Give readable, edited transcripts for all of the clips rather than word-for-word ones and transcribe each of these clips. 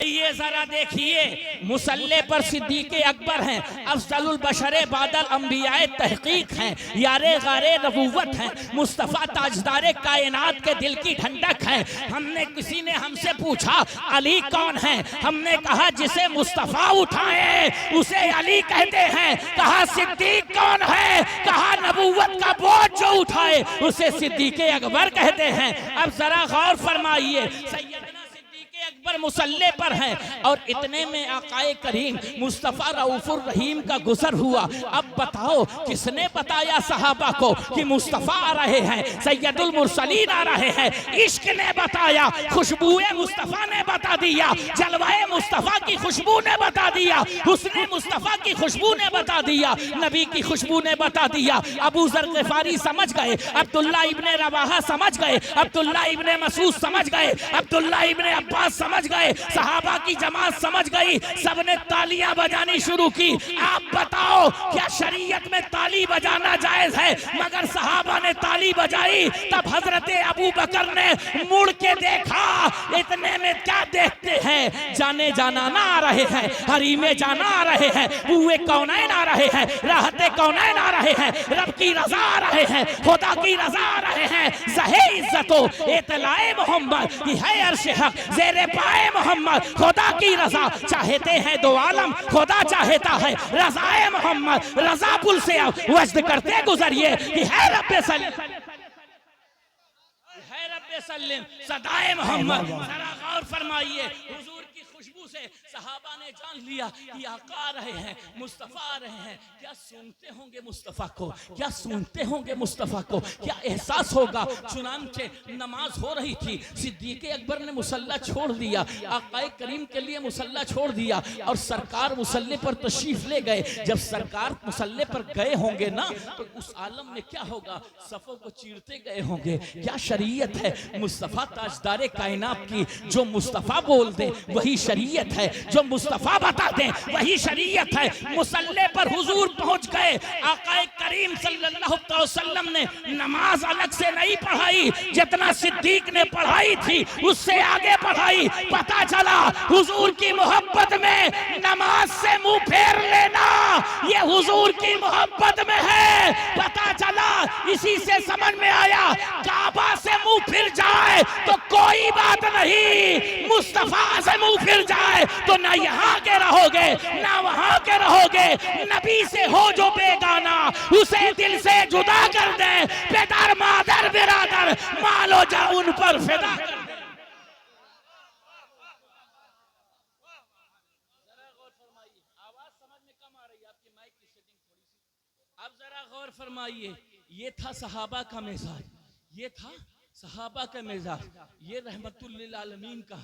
ये जरा देखिए, मुसल्ले पर सिद्दीक़ अकबर हैं, अफजलुल बशरे बादल अंबियाए तहकीक हैं, यारे गारे नबूवत हैं, मुस्तफ़ा ताजदारे कायनात के दिल की ठंडक हैं। हमने किसी ने हमसे पूछा अली कौन है, हमने कहा जिसे मुस्तफ़ा उठाए उसे अली कहते हैं। कहा सिद्दीक़ कौन है, कहा नबूवत का बोझ जो उठाए उसे सिद्दीक़ अकबर कहते हैं। अब जरा गौर फरमाइए, अकबर मुसल्ले पर हैं और इतने में आकाए करीम मुस्तफ़ा रऊफुर रहीम का गुजर हुआ। अब बताओ किसने बताया सहाबा को कि मुस्तफ़ा आ रहे हैं, सैयदुल मुरसलीन आ रहे हैं? इश्क ने बताया, खुशबुए मुस्तफ़ा ने बता दिया, जलवाए मुस्तफ़ा की खुशबू ने बता दिया, हुस्ने मुस्तफ़ा की खुशबू ने बता दिया, नबी की खुशबू ने बता दिया। अबू ज़र ग़िफ़ारी समझ गए, अब्दुल्ला इब्ने रवाहा समझ गए, अब्दुल्ला इब्ने मसूद समझ गए, अब्दुल्ला इब्ने अब्बास समझ गए, सहाबा की जमात समझ गई, सबने तालियां बजानी शुरू की। आप बताओ क्या शरीयत में ताली बजाना जायज है? मगर सहाबा ने ताली बजाई, तब हजरत अबू बकर ने मुड़ के देखा। इतने में क्या देखते हैं, जाने जाना ना आ रहे हैं, हरीमे जाना आ रहे हैं, बुए कौनैन आ रहे हैं, राहते कौनैन आ रहे हैं, रब की रजा आ रहे हैं, खुदा की रजा आ रहे हैं। ज़हे इज्जतो इतलाए मोहम्मद है अर्श हक, ज़ेरे पाए मोहम्मद खुदा की रजा। चाहते हैं दो आलम, खुदा चाहता है रजाए मोहम्मद। रजा पुल से वज्द करते गुजरिए कि है रब्बे सल्लम सदाए मोहम्मद। जरा गौर फरमाइए, हुजूर की खुशबू से सहाबा ने जान लिया कि आका आ रहे हैं, मुस्तफ़ा आ रहे हैं। क्या सुनते होंगे मुस्तफ़ा को, क्या सुनते होंगे मुस्तफ़ा को, क्या एहसास होगा। चुनांचे नमाज हो रही थी, सिद्दीक़ अकबर ने मुसल्ला छोड़ दिया, आकाए करीम के लिए मुसल्ला छोड़ दिया और सरकार मुसल्ले पर तशरीफ ले गए। जब सरकार मुसल्ले पर गए होंगे ना, तो उस आलम में क्या होगा, सफ़ों को चीरते गए होंगे। क्या शरीयत है मुस्तफ़ा ताजदारे कायनात की, जो मुस्तफ़ा बोल दे वही शरीयत है, जो मुस्तफ़ा बता दे वही शरीयत है। मुसल्ले पर हुजूर पहुंच गए, आकाए करीम सल्लल्लाहु अलैहि वसल्लम ने नमाज अलग से नहीं पढ़ाई, जितना सिद्दीक ने पढ़ाई थी उससे आगे पढ़ाई। पता चला हुजूर की मोहब्बत में नमाज से मुंह फेर लेना ये हुजूर की मोहब्बत में है। पता चला, इसी से समझ में आया, काबा से मुंह फिर जाए तो कोई बात नहीं, मुस्तफा से मुंह फिर जाए तो ना यहाँ के रहोगे ना वहां के रहोगे। नबी से हो जो बेगाना उसे दिल से जुदा कर दे, बेदर मादर बिरादर मालो जा उन पर फिदा कर दे। आवाज समझ में कम आ रही है, आपकी माइक की सेटिंग थोड़ी सी। अब जरा गौर फरमाइए, ये था सहाबा का मिजाज, ये था सहाबा का मिजाज, ये रहमतुल लिल आलमीन का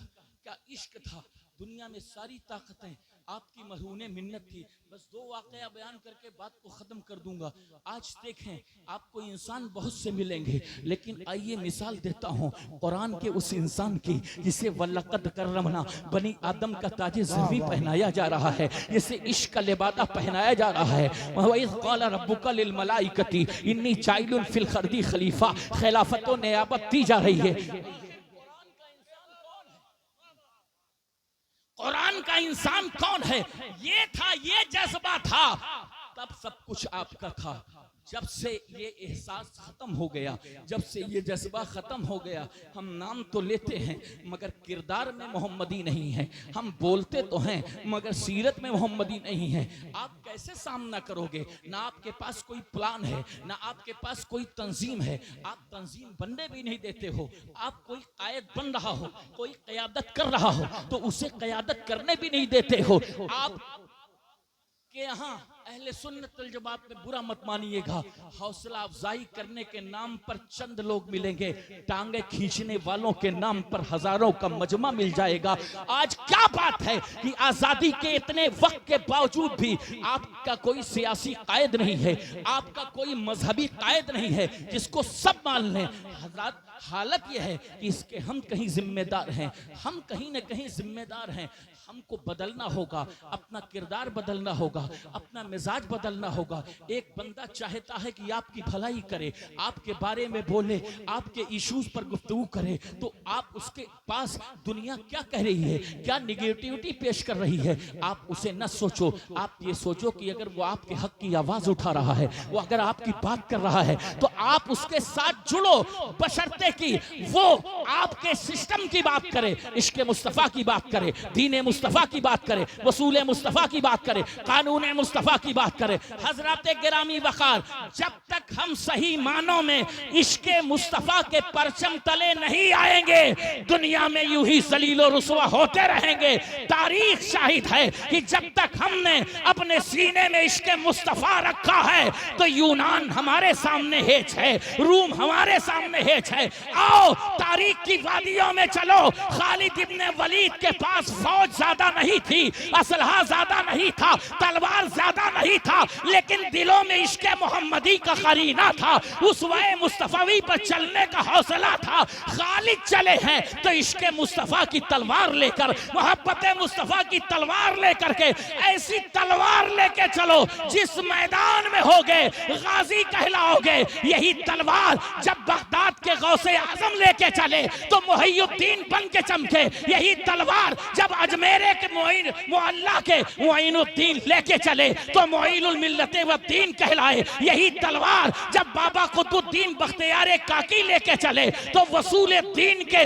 क्या इश्क था। दुनिया में सारी ताकतें आपकी मरहूने मिन्नत थी। बस दो वाकया बयान करके बात को ख़त्म कर दूंगा। आज देखें, आपको इंसान बहुत से मिलेंगे, लेकिन आइए मिसाल देता हूँ कुरान के उस इंसान की जिसे वल्लक़द कररमना बनी आदम का ताज ज़र्री पहनाया जा रहा है, जिसे इश्क का लिबादा पहनाया जा रहा है। वइज़ क़ाल रब्बुका लिल मलाइकति इन्नी जाइलुन फिल खर्दी खलीफा, खिलाफत व नियाबत दी जा रही है। कुरान का इंसान कौन है? ये था, ये जज्बा था, तब सब कुछ आपका था। जब से ये एहसास खत्म हो गया, जब से ये जज्बा खत्म हो गया, हम नाम तो लेते हैं मगर किरदार में मोहम्मदी नहीं है। हम बोलते तो हैं मगर सीरत में मोहम्मदी नहीं है। आप कैसे सामना करोगे? ना आपके पास कोई प्लान है, ना आपके पास कोई तंजीम है। आप तंजीम बनने भी नहीं देते हो। आप कोई कायद बन रहा हो, कोई क़यादत कर रहा हो तो उसे क़यादत करने भी नहीं देते हो। आप के यहाँ अहले सुन्नत वल जमात में बुरा मत मानिएगा, हौसला अफजाई करने के नाम पर चंद लोग मिलेंगे, टांगे खींचने वालों के नाम पर हजारों का मजमा मिल जाएगा। आज क्या बात है कि आजादी के इतने वक्त के बावजूद भी आपका कोई सियासी कायद नहीं है, आपका कोई मजहबी कायद नहीं है जिसको सब मान लें। हज़रात, हालत यह है कि इसके हम कहीं जिम्मेदार हैं, हम कहीं न कहीं जिम्मेदार हैं। हमको बदलना होगा, अपना किरदार बदलना होगा, अपना मिजाज बदलना होगा। एक बंदा चाहता है कि आपकी भलाई करे, आपके बारे में बोले, आपके इश्यूज पर गुफ्तगू करे, तो आप उसके पास दुनिया क्या कह रही है, क्या निगेटिविटी पेश कर रही है, आप उसे न सोचो। आप ये सोचो कि अगर वो आपके हक की आवाज उठा रहा है, वो अगर आपकी बात कर रहा है, तो आप उसके साथ जुड़ो, बशर्ते कि वो आपके सिस्टम की बात करे, इश्क मुस्तफा की बात करे, दीन मुस्तफा की बात करे, वसूल मुस्तफा की बात करे, कानून मुस्तफा की बात करे। हजरत गिरामी वकार, जब तक हम सही मानों में इश्क मुस्तफा के परचम तले नहीं आएंगे, दुनिया में यूं ही जलील और रुसवा होते रहेंगे। तारीख शाहिद है कि जब तक हमने अपने सीने में इश्क मुस्तफा रखा है, तो यूनान हमारे सामने हेच है, रूम हमारे सामने हेच है। आओ तारीख की वादियों में चलो। खालिद इब्ने वलीद के पास फौज ज्यादा नहीं थी, असलहा ज्यादा नहीं था, तलवार ज्यादा नहीं था, लेकिन दिलों में इश्क मोहम्मदी का करीना था, उसवाए मुस्तफावी पर चलने का हौसला था। खालिद चले हैं तो इश्क मुस्तफा की तलवार लेकर, मोहब्बत मुस्तफा की तलवार लेकर के, ऐसी तलवार लेके चलो जिस मैदान में होगे गाजी कहलाओगे। यही तलवार जब बगदाद के गौसे आजम लेके चले तो मुहियुद्दीन बन के चमके। यही तलवार जब अजमेरे के मुअल्ला के मुइनुद्दीन लेके चले तो मुइनुल मिल्लते व दीन कहलाए। यही तलवार जब बाबा कुतुबुद्दीन बख्तियार काकी लेके चले तो वसूल दीन के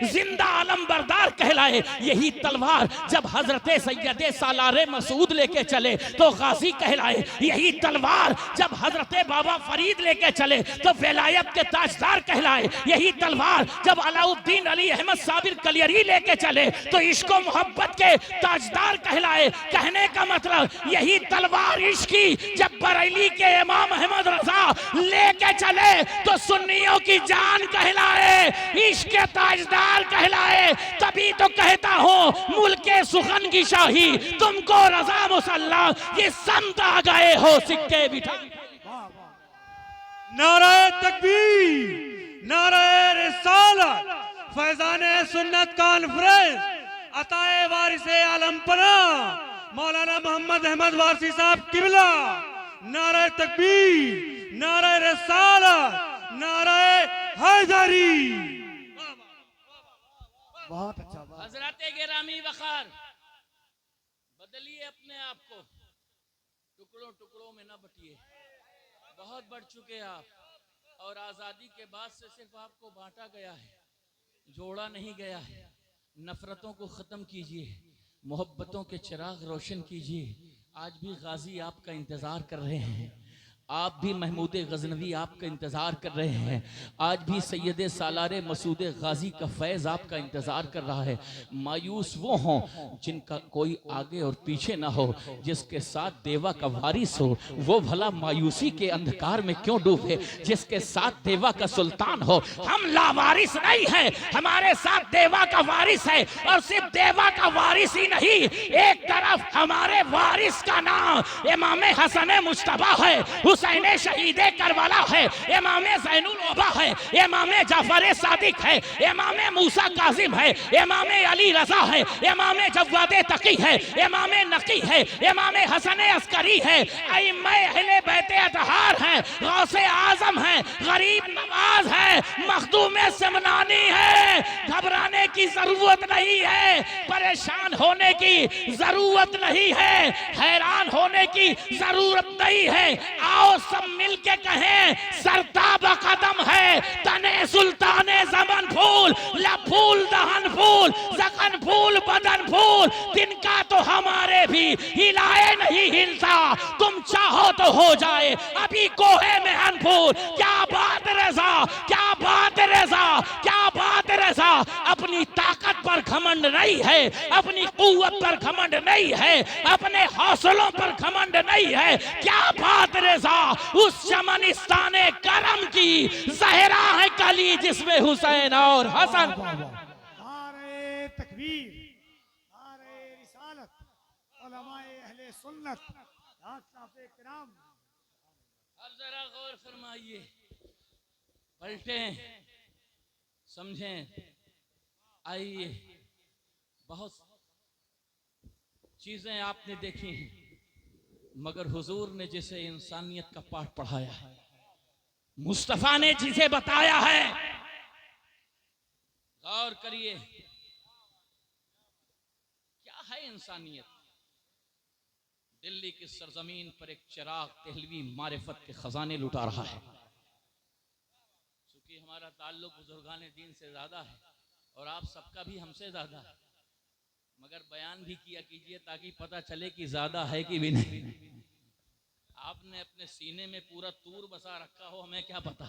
जिंदा आलमबरदार कहलाए। यही तलवार जब हजरत सैयदे सालारे मसूद लेके चले तो गाजी कहलाए। यही तलवार जब हजरत बाबा फरीद लेके चले तो विलायत के ताजदार कहलाए। यही तलवार जब अलाउद्दीन अली अहमद साबिर कलियरी लेके चले तो इश्क और मोहब्बत के ताजदार कहलाए। कहने का मतलब यही तलवार इश्की जब बरेली के इमाम अहमद रजा लेके चले तो सुन्नियों की जान कहलाए, इश्क के ताजदार कहलाए। तभी तो कहता हूँ मुल्के सुखन की शाही तुमको रजा मुसल्ला, ये संत आ गए हो सिक्के बिठा। नारे तकबीर, नारे रिसालत, फैजाने सुन्नत कॉन्फ्रेंस, अताए वारिसे आलम पना मौलाना मोहम्मद अहमद वारसी साहब किबला। नारे तकबीर, नारे रिसालत, नारे हैदरी। बहुत अच्छा। हजरत गिरामी वकार, बदलिए अपने आप को, टुकड़ों टुकड़ों में न बटिए। बहुत बढ़ चुके आप, और आज़ादी के बाद से सिर्फ आपको बांटा गया है, जोड़ा नहीं गया है। नफरतों को ख़त्म कीजिए, मोहब्बतों के चिराग रोशन कीजिए। आज भी गाजी आपका इंतज़ार कर रहे हैं, आप भी महमूद गजनवी आपका इंतज़ार कर रहे हैं, आज भी सैयद सालारे मसूद गाजी का फैज़ आपका इंतज़ार कर रहा है। मायूस वो हों जिनका कोई आगे और पीछे ना हो, जिसके साथ देवा का वारिस हो, वो भला मायूसी के अंधकार में क्यों डूबे, जिसके साथ देवा का सुल्तान हो। हम लावारिस नहीं हैं, हमारे साथ देवा का वारिस है, और सिर्फ देवा का वारिस ही नहीं, एक तरफ हमारे वारिस का नाम इमाम हसन मुज्तबा है, हुसैन शहीद करबला है, इमाम ज़ैनुल उबा है, इमाम जाफर सादिक है, इमाम मूसा काजिम है, इमाम अली रजा है, इमाम जव्वाद तकी है, इमाम नकी है, इमाम हसन अस्करी है, अइम्मा अहले बैत अतहार हैं, गौसे आजम हैं, गरीब नवाज है, मखदूम समनानी है। घबराने की जरूरत नहीं है, परेशान होने की जरूरत नहीं है, हैरान होने की जरूरत नहीं है। आओ सब मिलके कहें, सरताब कदम है तने सुल्ताने ज़मन फूल, लफूल दहन फूल, जखन फूल बदन फूल, तिनका तो हमारे भी हिलाए नहीं हिलता, तुम चाहो तो हो जाए अभी कोहे में अनफूल। क्या बात रज़ा, क्या बात रज़ा, क्या बात रज़ा। अपनी ताकत पर घमंड नहीं है, अपनी कुव्वत पर घमंड नहीं है, अपने हौसलों पर घमंड नहीं है। क्या बात रज़ा, उस चमनिस्ताने करम की ज़हरा है कली जिसमें हुसैन और हसन। नारे तकबीर, नारे रिसालत, उलमाए अहले सुन्नत, साफ़े किराम। अब जरा गौर फरमाइए, पलटें, समझें। आइए, बहुत चीजें आपने देखी हैं, मगर हुजूर ने जिसे इंसानियत का पाठ पढ़ाया है, मुस्तफा ने जिसे बताया है, गौर करिए क्या है इंसानियत। दिल्ली की सरजमीन पर एक चिराग तहलवी मारिफत के खजाने लुटा रहा है। चूंकि हमारा ताल्लुक बुजुर्गान दीन से ज्यादा है और आप सबका भी हमसे ज्यादा है, मगर बयान भी किया कीजिए ताकि पता चले कि ज्यादा है कि भी नहीं। आपने अपने सीने में पूरा तूर बसा रखा हो, हमें क्या पता।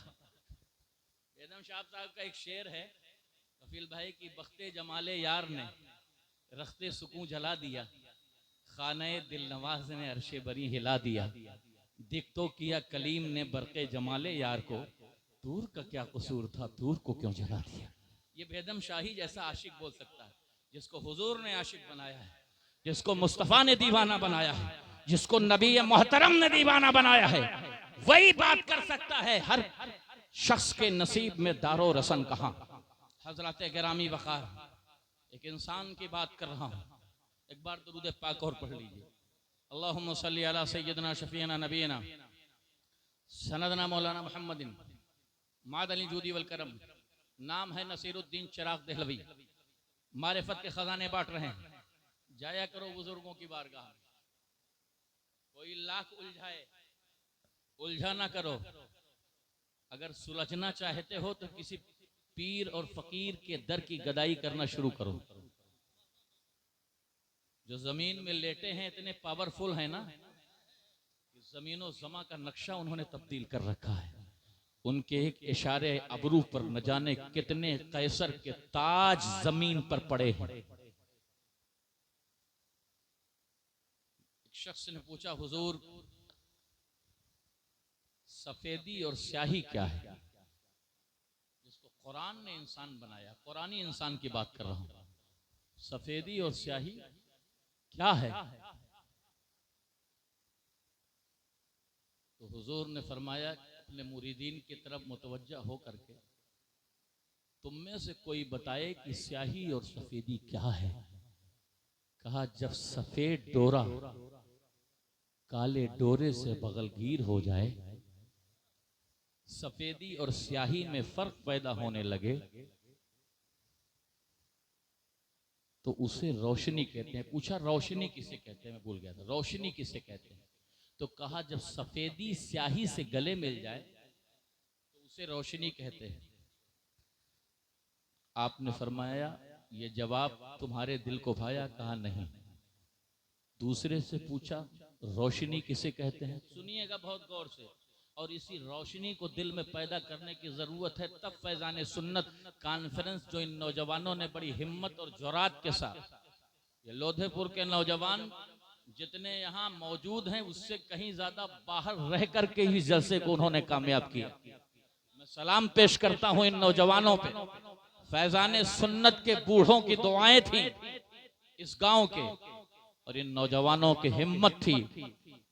बेदम शाह साहब का एक शेर है, कफील भाई की बख्ते जमाले यार ने रख्ते सुकून जला दिया, खाने दिल नवाज ने अरशे बरी हिला दिया, दिख तो किया कलीम ने बरके जमाले यार को, तूर का क्या कसूर था, तूर को क्यों जला दिया। ये बेदम शाही जैसा आशिक बोल सकता है, जिसको हुजूर ने आशिक बनाया है, जिसको मुस्तफा ने दीवाना बनाया है, जिसको नबी मोहतरम ने दीवाना बनाया है, वही बात कर सकता है। हर शख्स के नसीब में दारो रसन कहाँ। हजरत गिरामी वक़ार, एक इंसान की बात कर रहा हूँ, एक बार दुरूद पाक और पढ़ लीजिए। अल्लाहुम्मा सल्ली अला सय्यदना शफीना नबीना सनदना मौलाना मुहम्मदिन मादली जूदी वल करम। नाम है नसीरुद्दीन चिराग देहलवी, मारिफत के खजाने बांट रहे हैं। जाया करो बुजुर्गों की बारगाह, कोई लाख उलझाए उलझा ना करो। अगर सुलझना चाहते हो तो किसी पीर और फकीर के दर की गदाई करना शुरू करो। जो जमीन में लेटे हैं इतने पावरफुल हैं ना कि जमीनों जमा का नक्शा उन्होंने तब्दील कर रखा है। उनके एक इशारे अबरू पर न जाने कितने कैसर के ताज जमीन पर पड़े हैं। एक शख्स ने पूछा, हुजूर सफेदी और स्याही क्या है? जिसको कुरान ने इंसान बनाया, कुरानी इंसान की बात कर रहा हूं। सफेदी और स्याही क्या है? तो हुजूर ने फरमाया, अपने मुरीदीन की तरफ मुतवज्जा हो करके, तुम में से कोई बताए कि स्याही और सफेदी क्या है? कहा, जब सफेद डोरा काले डोरे से बगलगीर हो जाए, सफेदी और स्याही में फर्क पैदा होने लगे, तो उसे रोशनी कहते हैं। पूछा, रोशनी किसे कहते हैं? मैं भूल गया था, रोशनी किसे कहते हैं? तो कहा, जब सफेदी स्याही से गले मिल जाए तो उसे रोशनी कहते हैं। आपने फरमाया, ये जवाब तुम्हारे दिल को भाया? कहा, नहीं। दूसरे से पूछा, रोशनी किसे कहते हैं? सुनिएगा बहुत गौर से, और इसी रोशनी को दिल में पैदा करने की जरूरत है। तब फैजान सुन्नत कॉन्फ्रेंस, जो इन नौजवानों ने बड़ी हिम्मत और जुरात के साथ, ये लोधेपुर के नौजवान जितने यहाँ मौजूद हैं उससे कहीं ज्यादा बाहर रह करके ही जलसे को उन्होंने कामयाब किया। मैं सलाम पेश करता हूँ इन नौजवानों पे। फैजान सुन्नत के बूढ़ों की दुआएं थी इस गांव के, और इन नौजवानों की हिम्मत थी।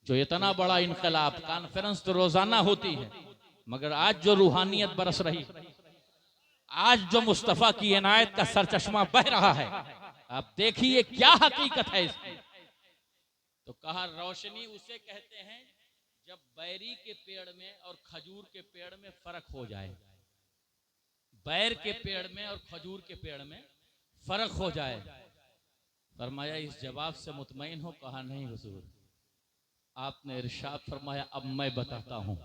जो इतना बड़ा इनकलाब, कॉन्फ्रेंस तो रोजाना होती है, मगर आज जो रूहानियत बरस रही, आज जो मुस्तफा की इनायत का सरचश्मा बह रहा है, आप देखिए क्या हकीकत है इसकी। तो कहा, रोशनी उसे कहते हैं जब बैरी के पेड़ में और खजूर के पेड़ में फर्क हो जाए। बैर के पेड़ में और खजूर के पेड़ में फर्क हो जाए। फरमाया, इस जवाब से मुतमईन हो? कहा, नहीं हुजूर। आपने इरशाद फरमाया, अब मैं बताता हूँ।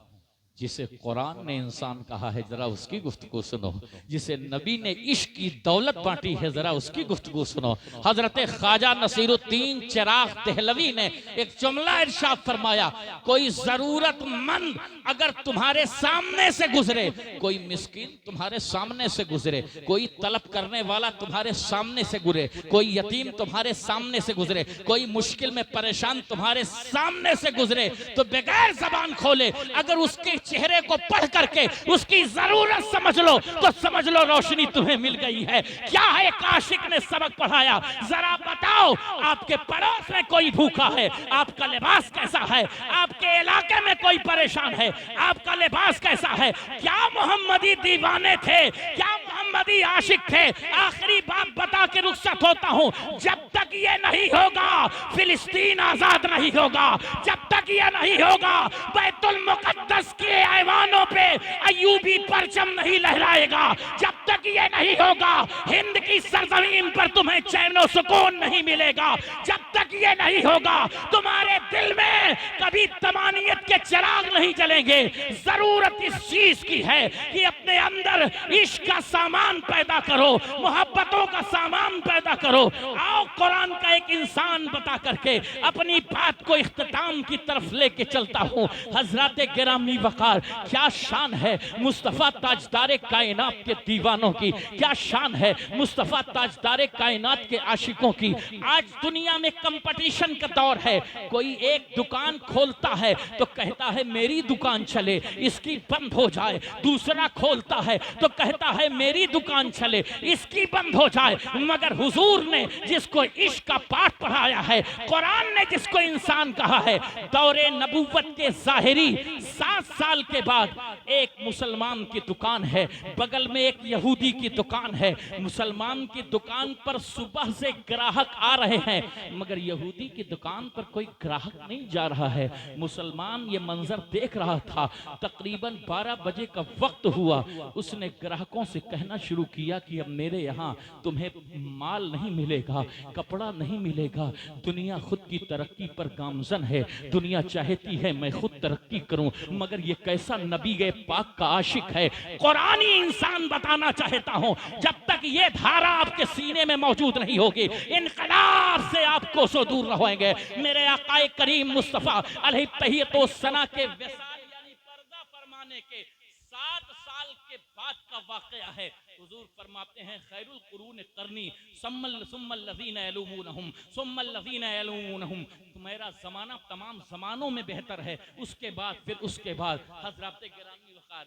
जिसे कुरान ने इंसान कहा है, जरा उसकी गुफ्तगू सुनो। जिसे नबी ने इश्क की दौलत बांटी है, जरा उसकी गुफ्तगू सुनो। हजरत ख्वाजा नसीरुद्दीन चिराग देहलवी ने एक जुमला इरशाद फरमाया, कोई जरूरतमंद अगर तुम्हारे सामने से गुजरे, कोई मिस्कीन तुम्हारे सामने से गुजरे, कोई तलब करने वाला तुम्हारे सामने से गुजरे, कोई यतीम तुम्हारे सामने से गुजरे, कोई मुश्किल में परेशान तुम्हारे सामने से गुजरे, तो बगैर जबान खोले अगर उसके चेहरे को पढ़ करके उसकी जरूरत समझ लो, तो समझ लो रोशनी तुम्हें मिल गई है। क्या है एक आशिक ने सबक पढ़ाया? जरा बताओ, आपके पड़ोस में कोई भूखा है, आपका लिबास कैसा है? आपके इलाके में कोई परेशान है, आपका लिबास कैसा है? क्या मोहम्मदी दीवाने थे? क्या मोहम्मदी आशिक थे। आखिरी बात बता के रुखसत होता हूँ, जब तक ये नहीं होगा फिलिस्तीन आजाद नहीं होगा, जब तक ये नहीं होगा बैतुल मुकद्दस के ऐवानों पे अय्यूबी परचम नहीं लहराएगा, जब तक ये नहीं होगा हिंद की सरजमीन पर तुम्हें चैन और सुकून नहीं मिलेगा, जब तक ये नहीं होगा तुम्हारे दिल में कभी तमानियत के चिराग नहीं जलेंगे। जरूरत इस चीज की है कि अपने अंदर इश्क का सामान पैदा करो, मोहब्बतों का सामान पैदा करो। आओ कुरान का एक इंसान बता करके अपनी बात को इख्तिताम की तरफ लेके चलता हूँ। हजरत गिरामी वकार, क्या शान है मुस्तफा ताजदारे कायनात के दीवानों की, क्या शान है मुस्तफा ताजदारे कायनात के आशिकों की। आज दुनिया में कंपटीशन का दौर है। कोई एक दुकान खोलता है तो कहता है मेरी दुकान चले, इसकी बंद हो जाए। दूसरा खोलता है तो कहता है मेरी दुकान चले, इसकी बंद हो जाए। मगर हुजूर ने जिसको इश्क का पाठ पढ़ाया है, कुरान ने जिसको इंसान कहा है, दौरे नबूवत के ज़ाहिरी 7 साल के बाद एक मुसलमान की दुकान है, बगल में एक यहूदी की दुकान है। मुसलमान की दुकान पर सुबह से ग्राहक आ रहे हैं, मगर यहूदी की दुकान पर कोई ग्राहक नहीं जा रहा है। मुसलमान ये मंजर देख रहा था। तकरीबन 12 बजे का वक्त हुआ। उसने ग्राहकों से कहना शुरू किया कि अब मेरे यहाँ तुम्हें माल नहीं मिलेगा, कपड़ा नहीं मिलेगा। दुनिया खुद की तरक्की पर गामजन है, दुनिया चाहती है मैं खुद तरक्की करूं, मगर ये कैसा नबी गए पाक का आशिक है। कुरानी इंसान बताना चाहता हूं, जब तक ये धारा आपके सीने में मौजूद नहीं होगी, इनकलाब से आप कोसों दूर रहेंगे। मेरे आकाए करीम मुस्तफा अलैहि तहियतो सना के विसाल यानी पर्दा फरमाने के 7 साल के बाद का वाकया है। हुजूर फरमाते हैं खैरुल कुरून करनी सुम्मल लज़ीना यलूमुनहुम सुम्मल लज़ीना यलूमुनहुम, तुम्हारा जमाना तमाम जमानों में बेहतर है, उसके बाद फिर उसके बाद। हज़रात गिरामी वक़ार,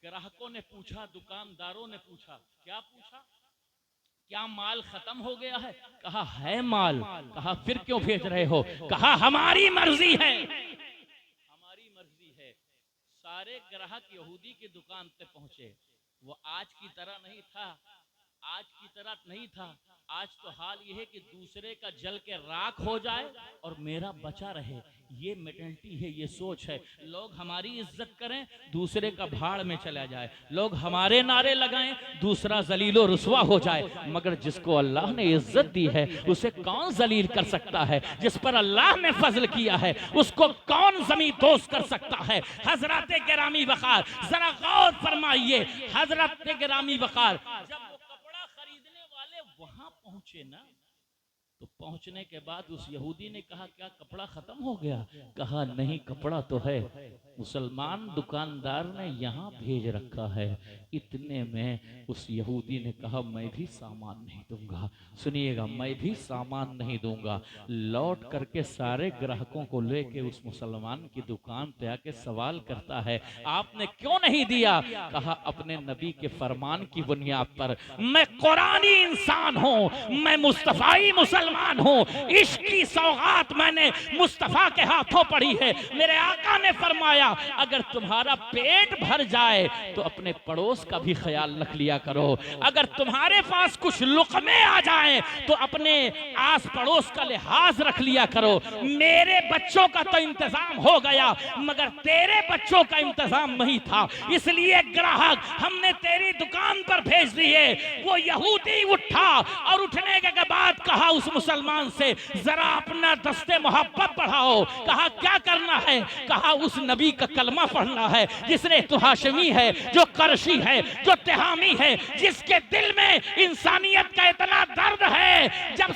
ग्राहकों ने पूछा, दुकानदारों ने पूछा, क्या पूछा? क्या माल खत्म हो गया है? कहा है माल। कहा फिर क्यों भेज रहे हो? कहा हमारी मर्जी है, हमारी मर्जी है। सारे ग्राहक यहूदी की दुकान पे पहुंचे। वो आज की तरह नहीं था, आज की तरह नहीं था। आज तो हाल यह है कि दूसरे का जल के राख हो जाए और मेरा बचा रहे। ये मेंटालिटी है, ये सोच है। लोग हमारी इज्जत करें, दूसरे का भाड़ में चला जाए। लोग हमारे नारे लगाएं, दूसरा जलीलो रुसवा हो जाए। मगर जिसको अल्लाह ने इज्जत दी है उसे कौन जलील कर सकता है? जिस पर अल्लाह ने फजल किया है उसको कौन जमी दोस्त कर सकता है? हजरत गिरामी वकार, जरा गौर फरमाइए। हजरत गिरामी वकार, जब वो कपड़ा खरीदने वाले वहां पहुंचे ना, तो पहुंचने के बाद उस यहूदी ने कहा क्या कपड़ा खत्म हो गया? कहा नहीं, कपड़ा तो है, मुसलमान दुकानदार ने यहाँ भेज रखा है। इतने में उस यहूदी ने कहा मैं भी सामान नहीं दूंगा। सुनिएगा, मैं भी सामान नहीं दूंगा। लौट करके सारे ग्राहकों को लेके उस मुसलमान की दुकान पे आके सवाल करता है आपने क्यों नहीं दिया? कहा अपने नबी के फरमान की बुनियाद पर। मैं कुरानी इंसान हूँ, मैं मुस्तफाई मुसलमान हूँ। इश्क की सौगात मैंने मुस्तफा के हाथों पड़ी है। मेरे आका ने फरमाया अगर तुम्हारा पेट भर जाए तो अपने पड़ोस का भी ख्याल रख लिया करो। अगर तुम्हारे पास कुछ लुक़मे आ जाएं तो अपने आस पड़ोस का लिहाज रख लिया करो। मेरे बच्चों का तो इंतजाम हो गया, मगर तेरे बच्चों का इंतजाम नहीं था, इसलिए ग्राहक हमने तेरी दुकान पर भेज दिए। वो यहूदी उठा और उठने के बाद कहा उस मुसलमान से जरा अपना दस्ते मोहब्बत बढ़ाओ। कहा क्या करना है? कहा उस नबी का कलमा पढ़ना है जिसने तो हाशमी है, जो करशी है, जो तिहामी है, जिसके दिल में इंसानियत का इतना दर्द है। जब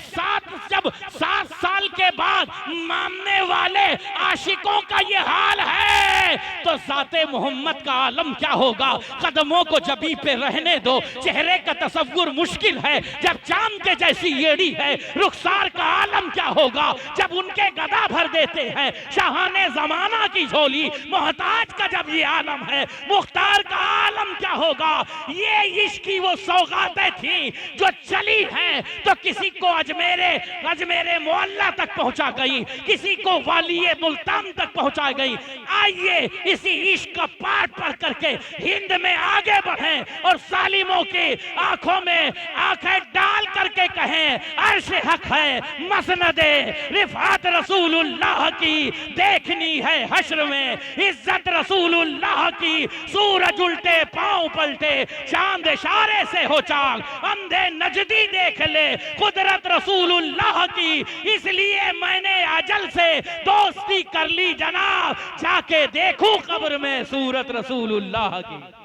7 साल के बाद मानने वाले आशिकों का ये हाल है तो ज़ाते मोहम्मद का आलम क्या होगा? कदमों को जबी पे रहने दो, चेहरे का तसव्वुर मुश्किल है जब चांद के जैसी येड़ी है। रुखसार का आलम क्या होगा जब उनके गदा भर देते हैं शाहाने जमाना की झोली। मोहताज का जब ये आलम है, मुख्तार का आलम क्या होगा? ये इश्क की वो सौगातें थी जो चली हैं तो किसी को अजमेरे मोहल्ला तक पहुंचा गई, किसी को वालिये मुल्तान तक पहुंचा गई। आइए इसी इश्क का पाठ पढ़ करके हिंद में आगे बढ़ें और सालिमों की आंखों में आंखें डाल करके कहें अर्श हक है मसनदे रिफात रसूलुल्लाह की देखनी है हश्र में, इज्जत रसूलुल्लाह की सूरज उल्टे पांव पलटे चांद इशारे से हो चाक, अंधे नजदी देख ले कुदरत रसूलुल्लाह की, इसलिए मैंने अजल से दोस्ती कर ली जनाब, जाके देखूं कब्र में सूरत रसूलुल्लाह की।